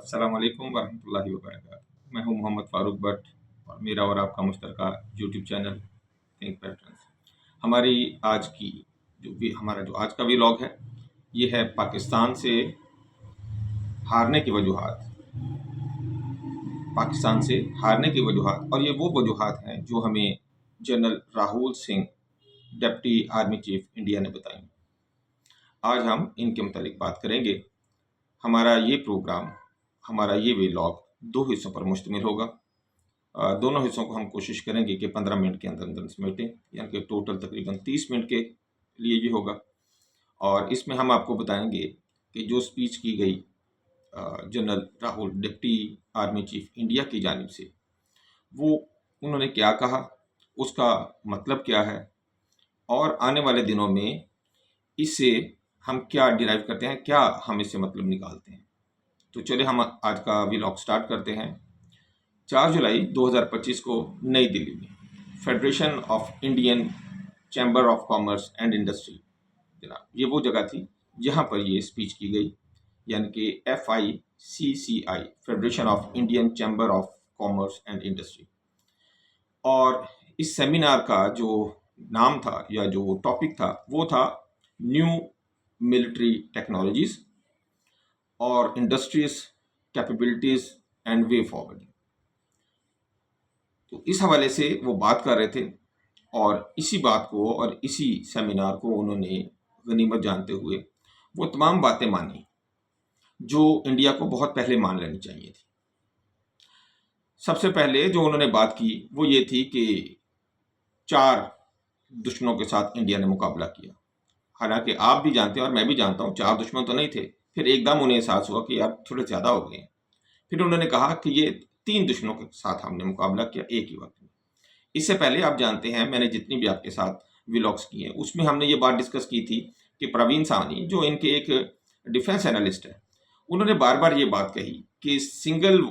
अस्सलाम वालेकुम वरहमतुल्लाहि वबरकातुहू। मैं हूं मोहम्मद फ़ारूक भट्ट और मेरा और आपका मुश्तरका यूट्यूब चैनल थिंक पैटर्न्स। हमारी आज की हमारा जो आज का व्लॉग है, ये है पाकिस्तान से हारने की वजूहात। पाकिस्तान से हारने की वजूहात, और ये वो वजूहात हैं जो हमें general Rahul Singh, deputy army chief India ने बताई। आज हम इनके मुतालिक बात करेंगे। हमारा ये प्रोग्राम, हमारा ये व्लॉग दो हिस्सों पर मुश्तमिल होगा। दोनों हिस्सों को हम कोशिश करेंगे कि 15 मिनट के अंदर अंदर समेटें, यानी कि टोटल तकरीबन 30 मिनट के लिए ये होगा। और इसमें हम आपको बताएंगे कि जो स्पीच की गई general Rahul, deputy army chief India की जानिब से, वो उन्होंने क्या कहा, उसका मतलब क्या है, और आने वाले दिनों में इससे हम क्या डिराइव करते हैं, क्या हम इससे मतलब निकालते हैं। तो चलिए हम आज का व्लॉग स्टार्ट करते हैं। 4 जुलाई 2025 को नई दिल्ली में federation of Indian chamber of commerce and industry, जनाब, ये वो जगह थी जहाँ पर ये स्पीच की गई, यानी कि FICCI, federation of Indian chamber of commerce and industry. और इस सेमिनार का जो नाम था या जो टॉपिक था वो था न्यू मिलिट्री टेक्नोलॉजीज और industries capabilities and way forward. तो इस हवाले से वो बात कर रहे थे, और इसी बात को और इसी सेमिनार को उन्होंने गनीमत जानते हुए वो तमाम बातें मानी जो इंडिया को बहुत पहले मान लेनी चाहिए थी। सबसे पहले जो उन्होंने बात की वो ये थी कि 4 दुश्मनों के साथ इंडिया ने मुकाबला किया। हालांकि आप भी जानते हैं और मैं भी जानता हूँ 4 दुश्मन तो नहीं थे। फिर एकदम उन्हें एहसास हुआ कि यार थोड़े ज़्यादा हो गए। फिर उन्होंने कहा कि ये 3 दुश्मनों के साथ हमने मुकाबला किया एक ही वक्त में। इससे पहले आप जानते हैं, मैंने जितनी भी आपके साथ व्लॉग्स किए हैं उसमें हमने ये बात डिस्कस की थी कि प्रवीण सावनी, जो इनके एक डिफेंस एनालिस्ट है, उन्होंने बार बार ये बात कही कि सिंगल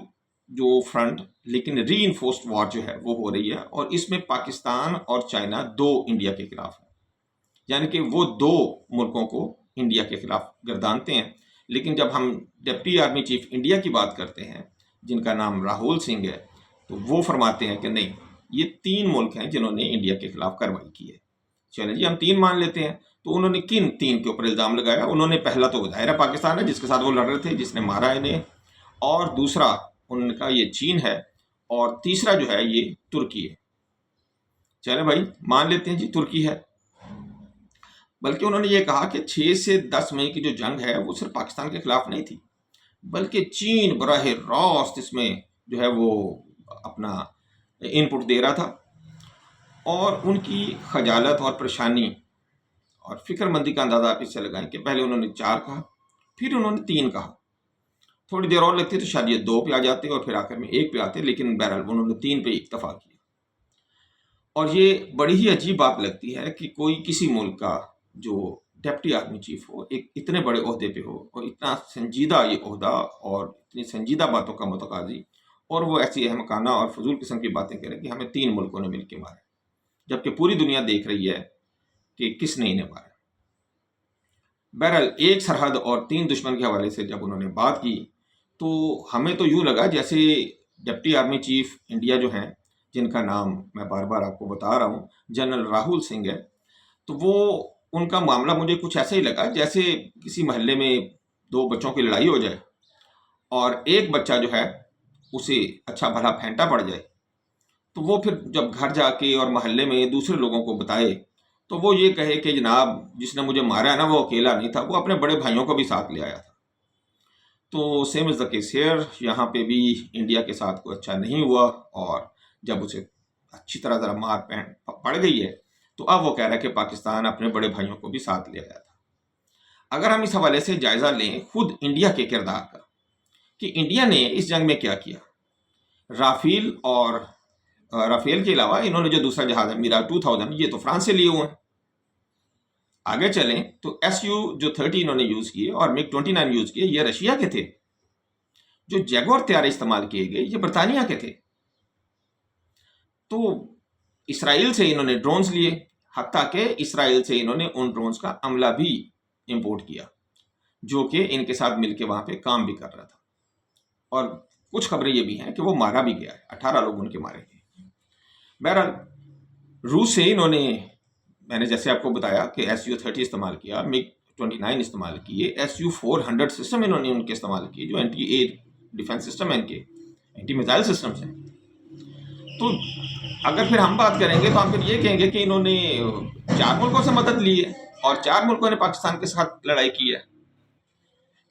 जो फ्रंट लेकिन री इन्फोर्स्ड वॉर जो है वो हो रही है, और इसमें पाकिस्तान और चाइना दो इंडिया के खिलाफ है। यानी कि वो दो मुल्कों को इंडिया के खिलाफ गर्दानते हैं। लेकिन जब हम डिप्टी आर्मी चीफ इंडिया की बात करते हैं, जिनका नाम राहुल सिंह है, तो वो फरमाते हैं कि नहीं, ये 3 मुल्क हैं जिन्होंने इंडिया के खिलाफ कार्रवाई की है। चलिए जी, हम 3 मान लेते हैं। तो उन्होंने किन 3 के ऊपर इल्ज़ाम लगाया? उन्होंने पहला तो ज़ाहिर है पाकिस्तान है, जिसके साथ वो लड़ रहे थे, जिसने मारा इन्हें, और दूसरा उन्होंने कहा ये चीन है, और तीसरा जो है ये तुर्की है। चले भाई, मान लेते हैं जी तुर्की है। बल्कि उन्होंने ये कहा कि 6 से 10 मई की जो जंग है वो सिर्फ पाकिस्तान के खिलाफ नहीं थी, बल्कि चीन बराह रास्त इसमें जो है वो अपना इनपुट दे रहा था। और उनकी खजालत और परेशानी और फिक्रमंदी का अंदाज़ा आप इससे लगाएं कि पहले उन्होंने 4 कहा, फिर उन्होंने 3 कहा। थोड़ी देर और लगती तो शायद ये 2 पे आ जाते और फिर आखिर में 1 पे आते, लेकिन बहरहाल उन्होंने 3 पे इत्तफाक किया। और ये बड़ी ही अजीब बात लगती है कि कोई किसी मुल्क का जो डिप्टी आर्मी चीफ हो, एक इतने बड़े ओहदे पे हो, और इतना संजीदा ये ओहदा और इतनी संजीदा बातों का मुतकाजी, और वो ऐसी अहमकाना और फजूल किस्म की बातें करें कि हमें 3 मुल्कों ने मिलकर मारा, जबकि पूरी दुनिया देख रही है कि किसने इन्हें मारा। बहरहाल एक सरहद और 3 दुश्मन के हवाले से जब उन्होंने बात की, तो हमें तो यूँ लगा जैसे डिप्टी आर्मी चीफ इंडिया जो हैं, जिनका नाम मैं बार बार आपको बता रहा हूँ, जनरल राहुल सिंह है, तो वो उनका मामला मुझे कुछ ऐसा ही लगा जैसे किसी मोहल्ले में 2 बच्चों की लड़ाई हो जाए और एक बच्चा जो है उसे अच्छा भला फेंटा पड़ जाए, तो वो फिर जब घर जाके और मोहल्ले में दूसरे लोगों को बताए तो वो ये कहे कि जनाब जिसने मुझे मारा है ना वो अकेला नहीं था, वो अपने बड़े भाइयों को भी साथ ले आया था। तो same is the case here, यहाँ पे भी इंडिया के साथ कोई अच्छा नहीं हुआ, और जब उसे अच्छी तरह ज़रा मार पड़ गई है तो अब वो कह रहा है कि पाकिस्तान अपने बड़े भाइयों को भी साथ ले आया था। अगर हम इस हवाले से जायज़ा लें खुद इंडिया के किरदार का कि इंडिया ने इस जंग में क्या किया, राफेल और राफेल के अलावा इन्होंने जो दूसरा जहाज है मिराज 2000, ये तो फ्रांस से लिए हुए हैं। आगे चलें तो SU जो 30 इन्होंने यूज़ किए और MiG 29 यूज़ किए, ये रशिया के थे। जो जैगुआर तैयारे इस्तेमाल किए गए ये बरतानिया के थे। तो इसराइल से इन्होंने ड्रोन्स लिए, हत्ता के इसराइल से इन्होंने उन ड्रोन्स का अमला भी इंपोर्ट किया जो कि इनके साथ मिलकर वहां पे काम भी कर रहा था। और कुछ खबरें ये भी हैं कि वो मारा भी गया है, 18 लोग उनके मारे गए। बहरहाल रूस से इन्होंने, मैंने जैसे आपको बताया कि SU-30 इस्तेमाल किया, MiG-29 इस्तेमाल किए, SU-400 सिस्टम इन्होंने उनके इस्तेमाल किए, जो एंटी एयर डिफेंस सिस्टम है, इनके एंटी मिसाइल सिस्टम्स हैं। तो अगर फिर हम बात करेंगे तो हम फिर ये कहेंगे कि इन्होंने 4 मुल्कों से मदद ली है और 4 मुल्कों ने पाकिस्तान के साथ लड़ाई की है।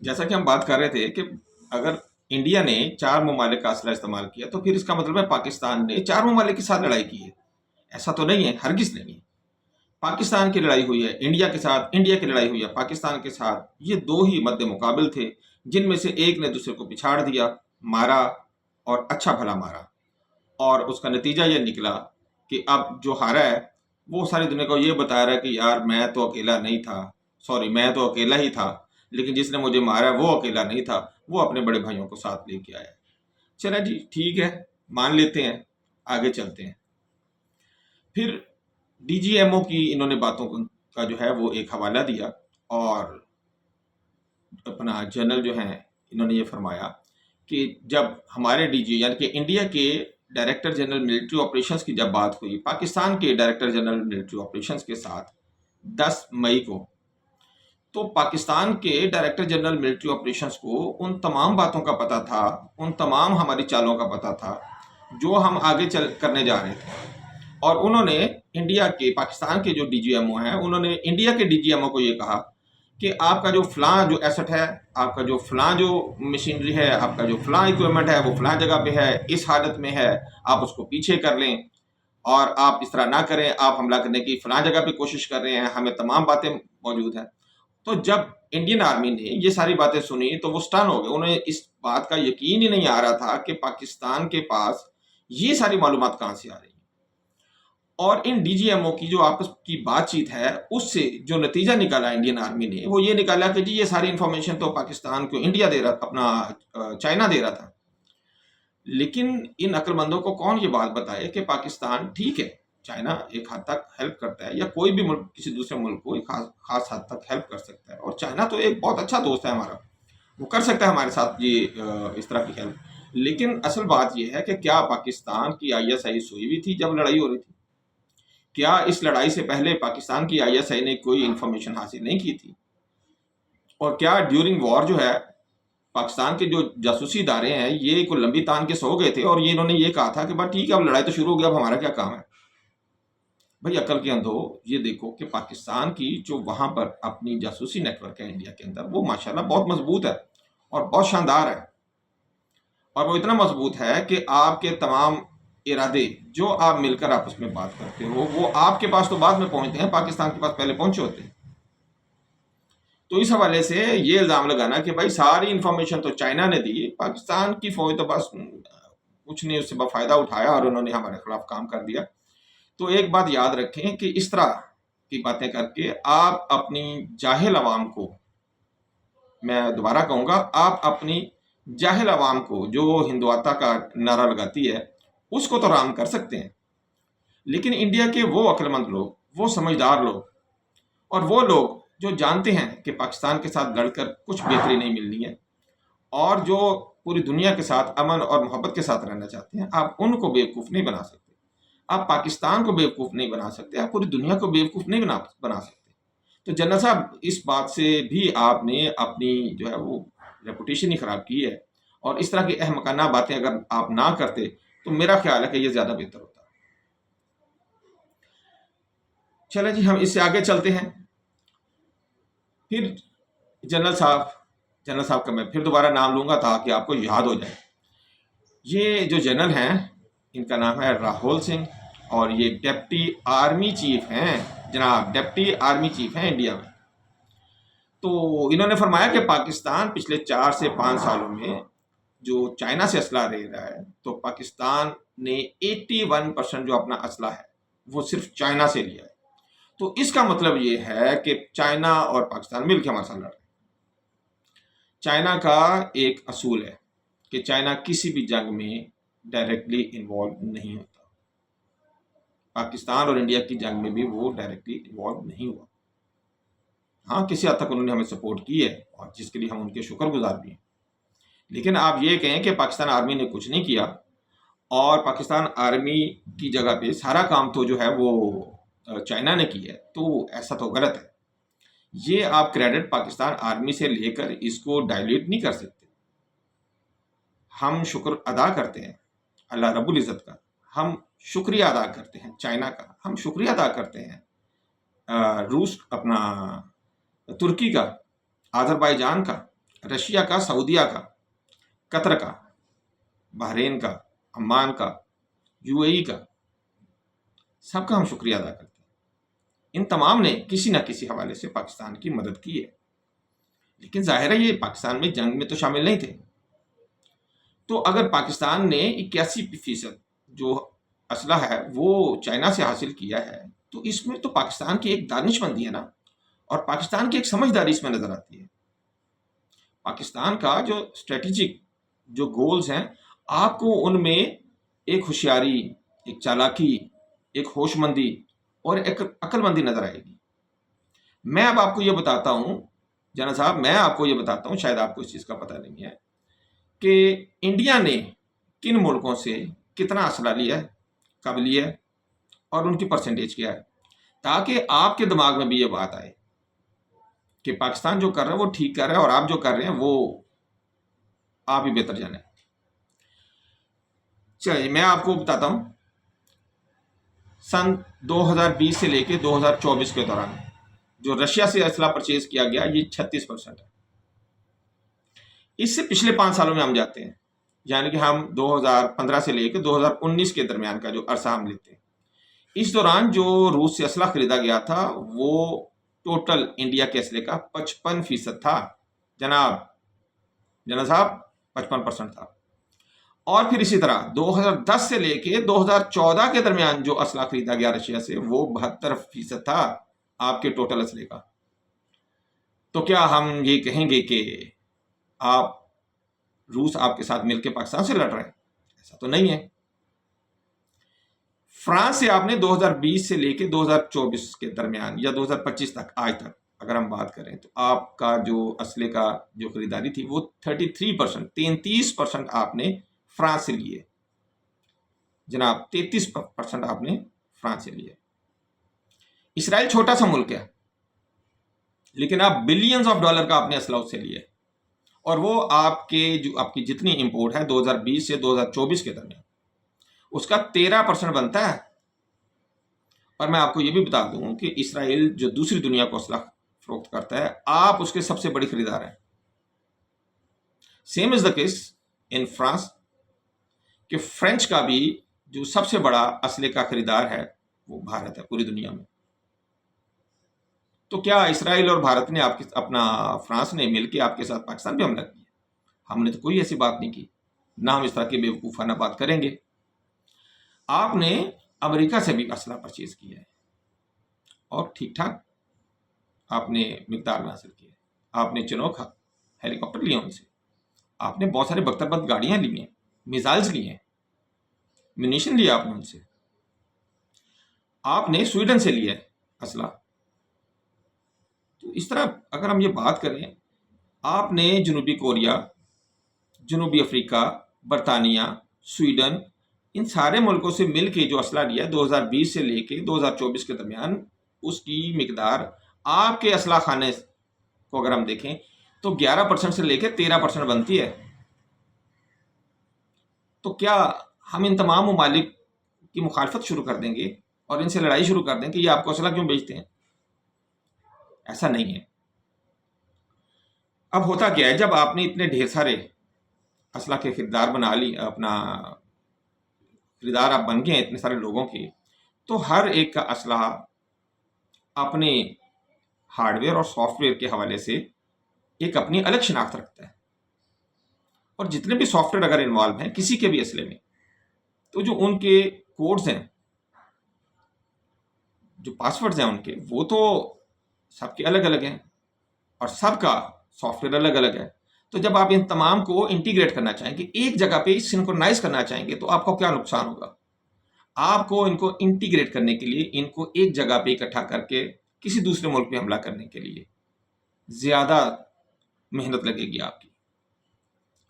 जैसा कि हम बात कर रहे थे कि अगर इंडिया ने 4 ममालिक का असला इस्तेमाल किया तो फिर इसका मतलब है पाकिस्तान ने 4 ममालिक के साथ लड़ाई की है। ऐसा तो नहीं है, हरगिज नहीं है। पाकिस्तान की लड़ाई हुई है इंडिया के साथ, इंडिया की लड़ाई हुई है पाकिस्तान के साथ। ये 2 ही मद्दे मुकाबिल थे, जिनमें से एक ने दूसरे को पिछाड़ दिया, मारा और अच्छा भला मारा। और उसका नतीजा ये निकला कि अब जो हारा है वो सारी दुनिया को ये बता रहा है कि यार मैं तो अकेला नहीं था, सॉरी मैं तो अकेला ही था, लेकिन जिसने मुझे मारा वो अकेला नहीं था, वो अपने बड़े भाइयों को साथ लेके आया। चला जी, ठीक है, मान लेते हैं, आगे चलते हैं। फिर DGMO की इन्होंने बातों का जो है वो एक हवाला दिया और अपना जनरल जो है इन्होंने ये फरमाया कि जब हमारे DG यानी कि इंडिया के डायरेक्टर जनरल मिलिट्री ऑपरेशंस की जब बात हुई पाकिस्तान के डायरेक्टर जनरल मिलिट्री ऑपरेशंस के साथ 10 मई को, तो पाकिस्तान के डायरेक्टर जनरल मिलिट्री ऑपरेशंस को उन तमाम बातों का पता था, उन तमाम हमारी चालों का पता था जो हम आगे चल करने जा रहे थे। और उन्होंने इंडिया के, पाकिस्तान के जो DGMO हैं, उन्होंने इंडिया के DGMO को ये कहा कि आपका जो फलां जो एसेट है, आपका जो फलां जो मशीनरी है, आपका जो फलां इक्विपमेंट है, वो फलां जगह पे है, इस हालत में है, आप उसको पीछे कर लें और आप इस तरह ना करें, आप हमला करने की फलां जगह पे कोशिश कर रहे हैं, हमें तमाम बातें मौजूद हैं। तो जब इंडियन आर्मी ने ये सारी बातें सुनी तो वो स्टन हो गए, उन्हें इस बात का यकीन ही नहीं आ रहा था कि पाकिस्तान के पास ये सारी मालूमात कहाँ से आ रही है। और इन DGMO की जो आपस की बातचीत है उससे जो नतीजा निकाला इंडियन आर्मी ने, वो ये निकाला कि जी ये सारी इंफॉर्मेशन तो पाकिस्तान को इंडिया दे रहा, अपना चाइना दे रहा था। लेकिन इन अक्लमंदों को कौन ये बात बताए कि पाकिस्तान, ठीक है चाइना एक हद तक हेल्प करता है, या कोई भी मुल्क किसी दूसरे मुल्क को एक खास हद तक हेल्प कर सकता है, और चाइना तो एक बहुत अच्छा दोस्त है हमारा, वो कर सकता है हमारे साथ ये इस तरह की हेल्प। लेकिन असल बात यह है कि क्या पाकिस्तान की ISI सोई हुई थी जब लड़ाई हो रही थी? क्या इस लड़ाई से पहले पाकिस्तान की ISI ने कोई इंफॉर्मेशन हासिल नहीं की थी? और क्या ड्यूरिंग वॉर जो है पाकिस्तान के जो जासूसी इदारे हैं ये को लंबी तान के सो गए थे और ये इन्होंने ये कहा था कि बस ठीक है अब लड़ाई तो शुरू हो गया, अब हमारा क्या काम है? भाई अकल के अंधो, ये देखो कि पाकिस्तान की जो वहां पर अपनी जासूसी नेटवर्क है इंडिया के अंदर, वो माशाल्लाह बहुत मजबूत है और बहुत शानदार है। और वो इतना मजबूत है कि आपके तमाम इरादे जो आप मिलकर आपस में बात करते हो वो आपके पास तो बाद में पहुंचते हैं, पाकिस्तान के पास पहले पहुंचे होते हैं। तो इस हवाले से ये इल्ज़ाम लगाना कि भाई सारी इंफॉर्मेशन तो चाइना ने दी, पाकिस्तान की फौज तो बस कुछ नहीं उससे फ़ायदा उठाया और उन्होंने हमारे खिलाफ काम कर दिया। तो एक बात याद रखें कि इस तरह की बातें करके आप अपनी जाहिल अवाम को, मैं दोबारा कहूँगा, आप अपनी जाहिल अवाम को जो हिंदुआता का नारा लगाती है उसको तो राम कर सकते हैं, लेकिन इंडिया के वो अक्लमंद लोग, वो समझदार लोग और वो लोग जो जानते हैं कि पाकिस्तान के साथ लड़कर कुछ बेहतरी नहीं मिलनी है और जो पूरी दुनिया के साथ अमन और मोहब्बत के साथ रहना चाहते हैं, आप उनको बेवकूफ़ नहीं बना सकते। आप पाकिस्तान को बेवकूफ़ नहीं बना सकते, आप पूरी दुनिया को बेवकूफ़ नहीं बना सकते। तो जनरल साहब इस बात से भी आपने अपनी जो है वो रेपुटेशन ही ख़राब की है, और इस तरह की अहमकाना बातें अगर आप ना करते तो मेरा ख्याल है कि ये ज़्यादा बेहतर होता। चलें जी, हम इससे आगे चलते हैं। फिर जनरल साहब का मैं फिर दोबारा नाम लूँगा ताकि आपको याद हो जाए। ये जो जनरल हैं इनका नाम है राहुल सिंह और ये डिप्टी आर्मी चीफ हैं जनाब, डिप्टी आर्मी चीफ हैं इंडिया में। तो इन्होंने फरमाया कि पाकिस्तान पिछले 4 से 5 सालों में जो चाइना से असला ले रहा है, तो पाकिस्तान ने 81% जो अपना असला है वो सिर्फ चाइना से लिया है। तो इसका मतलब ये है कि चाइना और पाकिस्तान मिलकर हमारे साथ लड़ रहे हैं। चाइना का एक असूल है कि चाइना किसी भी जंग में डायरेक्टली इन्वॉल्व नहीं होता। पाकिस्तान और इंडिया की जंग में भी वो डायरेक्टली इन्वॉल्व नहीं हुआ। हाँ, किसी हद तक उन्होंने हमें सपोर्ट की है और जिसके लिए हम उनके शुक्रगुजार भी हैं, लेकिन आप ये कहें कि पाकिस्तान आर्मी ने कुछ नहीं किया और पाकिस्तान आर्मी की जगह पे सारा काम तो जो है वो चाइना ने किया है, तो ऐसा तो गलत है। ये आप क्रेडिट पाकिस्तान आर्मी से लेकर इसको डाइल्यूट नहीं कर सकते। हम शुक्र अदा करते हैं अल्लाह रब्बुल इज़्ज़त का, हम शुक्रिया अदा करते हैं चाइना का, हम शुक्रिया अदा करते हैं रूस अपना तुर्की का, आज़रबाईजान का, रशिया का, सऊदीया का, कतर का, बहरीन का, अम्मान का, यूएई का, सबका हम शुक्रिया अदा करते हैं। इन तमाम ने किसी न किसी हवाले से पाकिस्तान की मदद की है। लेकिन जाहिर है ये पाकिस्तान में जंग में तो शामिल नहीं थे। तो अगर पाकिस्तान ने 81% जो असला है वो चाइना से हासिल किया है, तो इसमें तो पाकिस्तान की एक दानिशमंदी है ना, और पाकिस्तान की एक समझदारी इसमें नजर आती है। पाकिस्तान का जो स्ट्रेटेजिक जो गोल्स हैं, आपको उनमें एक होशियारी, एक चालाकी, एक होशमंदी और एक अक्लमंदी नजर आएगी। मैं अब आपको ये बताता हूं जना साहब, मैं आपको ये बताता हूं, शायद आपको इस चीज का पता नहीं है कि इंडिया ने किन मुल्कों से कितना असला लिया है, कब लिया है और उनकी परसेंटेज क्या है, ताकि आपके दिमाग में भी ये बात आए कि पाकिस्तान जो कर रहा है वो ठीक कर रहा है और आप जो कर रहे हैं वो आप ही बेहतर जाने। चलिए मैं आपको बताता हूं, सन 2020 से लेके 2024 के दौरान जो रशिया से असला परचेज किया गया ये 36% है। इससे पिछले 5 सालों में हम जाते हैं, यानी कि हम 2015 से लेकर 2019 के दरमियान का जो अरसा हम लेते हैं, इस दौरान जो रूस से असला खरीदा गया था वो टोटल इंडिया के असले का 55% था जनाब, साहब 55% था। और फिर इसी तरह 2010 से लेके 2014 के दरमियान जो असला खरीदा गया रशिया से वो 72% था आपके टोटल असले का। तो क्या हम ये कहेंगे कि आप रूस आपके साथ मिलकर पाकिस्तान से लड़ रहे हैं? ऐसा तो नहीं है। फ्रांस से आपने 2020 से लेके 2024 के दरमियान या 2025 तक आज तक अगर हम बात करें तो आपका जो असले का जो खरीदारी थी वो 33% आपने फ्रांस से लिए जनाब, 33% आपने फ्रांस से लिए। इसराइल छोटा सा मुल्क है, लेकिन आप बिलियंस ऑफ डॉलर का आपने असला उससे लिया, और वो आपकी जितनी इंपोर्ट है 2020 से 2024 के दरमियान उसका 13% बनता है। और मैं आपको ये भी बता दूं कि इसराइल जो दूसरी दुनिया को असला फरोख्त करता है, आप उसके सबसे बड़ी खरीदार हैं। Same is the case in France कि फ्रेंच का भी जो सबसे बड़ा असले का खरीदार है वो भारत है पूरी दुनिया में। तो क्या इसराइल और भारत ने फ्रांस ने मिलकर आपके साथ पाकिस्तान पे हमला किया? हमने तो कोई ऐसी बात नहीं की, ना हम इस तरह की बेवकूफ़ाना बात करेंगे। आपने अमेरिका से भी असला परचेज किया है और ठीक ठाक आपने मिकदार में हासिल किया है। आपने चिनोक हेलीकॉप्टर लिए उनसे, आपने बहुत सारे बख्तरबंद गाड़ियां ली हैं, मिसाइल्स लिए हैं, म्यूनिशन लिया आपने उनसे, आपने स्वीडन से लिया है असला। तो इस तरह अगर हम ये बात करें, आपने जनूबी कोरिया, जनूबी अफ्रीका, बरतानिया, स्वीडन, इन सारे मुल्कों से मिल के जो असला लिया है 2020 से लेके 2024 के दरमियान, उसकी मिकदार आपके असला खाने को अगर हम देखें तो 11% से लेकर 13% बनती है। तो क्या हम इन तमाम ममालिक की मुखालफत शुरू कर देंगे और इनसे लड़ाई शुरू कर दें कि ये आपको असला क्यों बेचते हैं? ऐसा नहीं है। अब होता क्या है, जब आपने इतने ढेर सारे असला के खरीदार बना ली, अपना खरीदार आप बन गए इतने सारे लोगों के, तो हर एक का असला अपने हार्डवेयर और सॉफ्टवेयर के हवाले से एक अपनी अलग शिनाख्त रखता है। और जितने भी सॉफ्टवेयर अगर इन्वॉल्व हैं किसी के भी असले में, तो जो उनके कोड्स हैं, जो पासवर्ड्स हैं उनके, वो तो सबके अलग अलग हैं और सबका सॉफ्टवेयर अलग अलग है। तो जब आप इन तमाम को इंटीग्रेट करना चाहेंगे, एक जगह पे सिंक्रोनाइज करना चाहेंगे, तो आपको क्या नुकसान होगा? आपको इनको इंटीग्रेट करने के लिए, इनको एक जगह पे इकट्ठा करके किसी दूसरे मुल्क पे हमला करने के लिए ज़्यादा मेहनत लगेगी आपकी।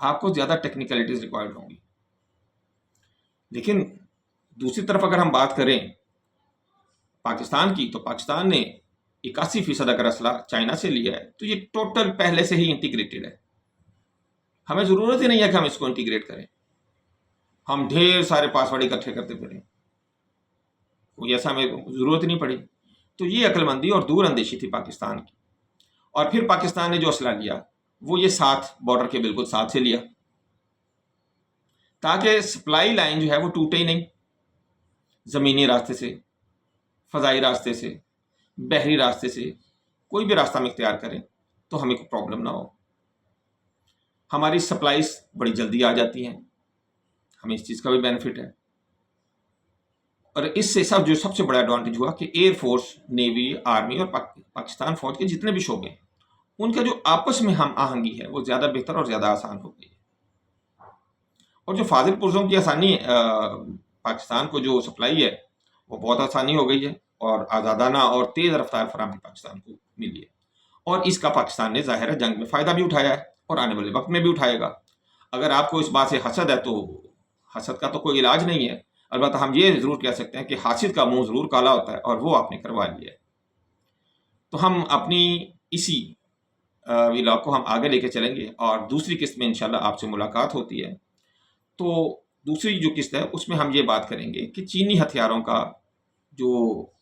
आपको ज़्यादा टेक्निकलिटीज़ रिक्वायर्ड होंगी। लेकिन दूसरी तरफ अगर हम बात करें पाकिस्तान की, तो पाकिस्तान ने 81% अगर असला चाइना से लिया है, तो ये टोटल पहले से ही इंटीग्रेटेड है। हमें ज़रूरत ही नहीं है कि हम इसको इंटीग्रेट करें, हम ढेर सारे पासवर्ड इकट्ठे करते फिरें, कोई ऐसा हमें ज़रूरत ही नहीं पड़ी। तो ये अक्लमंदी और दूरअंदेशी थी पाकिस्तान की। और फिर पाकिस्तान ने जो असला लिया वो ये साथ बॉर्डर के बिल्कुल साथ से लिया, ताकि सप्लाई लाइन जो है वो टूटे ही नहीं। ज़मीनी रास्ते से, फ़ज़ाई रास्ते से, बहरी रास्ते से, कोई भी रास्ता हम इख्तियार करें तो हमें कोई प्रॉब्लम ना हो। हमारी सप्लाईज बड़ी जल्दी आ जाती हैं, हमें इस चीज़ का भी बेनिफिट है। और इससे जो सबसे बड़ा एडवांटेज हुआ कि एयरफोर्स, नेवी, आर्मी और पाकिस्तान फौज के जितने भी शोबे हैं, उनका जो आपस में हम आहंगी है वो ज़्यादा बेहतर और ज़्यादा आसान हो गई है। और जो फाजिल पुर्जों की आसानी पाकिस्तान को जो सप्लाई है वो बहुत आसानी हो गई है, और आज़ादाना और तेज़ रफ्तार फराहमी पाकिस्तान को मिली है। और इसका पाकिस्तान ने ज़ाहिर है जंग में फ़ायदा भी उठाया है और आने वाले वक्त में भी उठाएगा। अगर आपको इस बात से हसद है तो हसद का तो कोई इलाज नहीं है। अलबत्ता हम ये ज़रूर कह सकते हैं कि हासिद का मुंह ज़रूर काला होता है, और वो आपने करवा लिया है। तो हम अपनी इसी व्लॉग को हम आगे लेके चलेंगे, और दूसरी किस्त में इंशाल्लाह आपसे मुलाकात होती है। तो दूसरी जो किस्त है उसमें हम ये बात करेंगे कि चीनी हथियारों का जो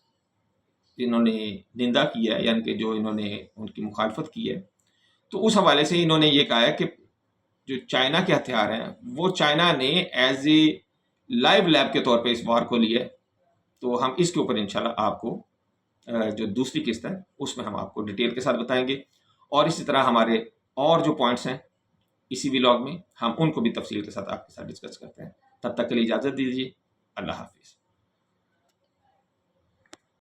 इन्होंने निंदा की है, यानी कि जो इन्होंने उनकी मुखालफत की है, तो उस हवाले से इन्होंने ये कहा है कि जो चाइना के हथियार हैं वो चाइना ने एज ए लाइव लैब के तौर पे इस वार को लिया है। तो हम इसके ऊपर इंशाल्लाह आपको जो दूसरी किस्त है उसमें हम आपको डिटेल के साथ बताएंगे, और इसी तरह हमारे और जो पॉइंट्स हैं इसी व्लॉग में हम उनको भी तफसील के साथ आपके साथ डिस्कस करते हैं। तब तक के लिए इजाज़त दीजिए। अल्लाह हाफिज़।